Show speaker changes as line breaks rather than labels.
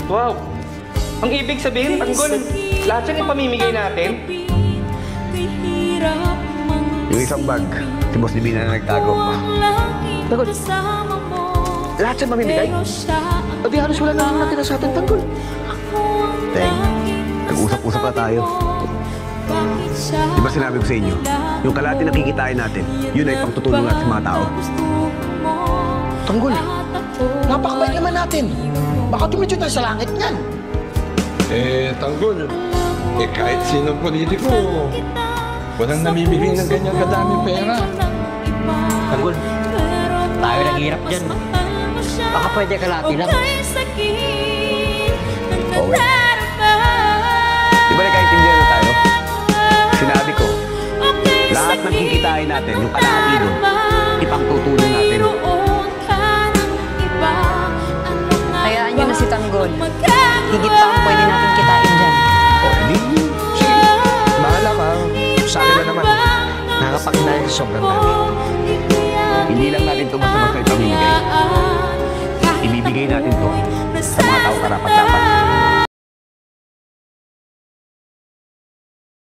Wow! Ang ibig sabihin, Tanggol, lahat yan ipamimigay natin?
Yung isang bag, si Boss Divina na nagtago.
Tanggol, lahat yan mamimigay? O di halos wala na natira sa atin, Tanggol.
Teng, nag-usap-usap na tayo. Di ba sinabi ko sa inyo, yung kalahati na kikitain natin, yun ay pangtutulong natin sa mga tao.
Tanggol, napakabait naman natin. Baka tumidyo tayo sa langit niyan.
Tanggol, kahit sinong politiko, walang namibigay ng ganyan kadaming pera.
Tanggol, tayo naghihirap dyan. Baka pwede kalahati lang.
Okay. Di ba nagkaintindihan na tayo? Sinabi ko, lahat ng kikitain natin, yung kalahati doon, ipangtutulong natin.
Hayaan nyo na si Tanggol. Higit pa ang pwede natin kitain dyan.
O, edi, sige.
Bahala ka. Sa akin na naman. Nakapag-dahil sobrang dami.
Hindi lang natin ito basta-basta ipamimigay. Ibibigay natin to sa mga tao karapat-dapat.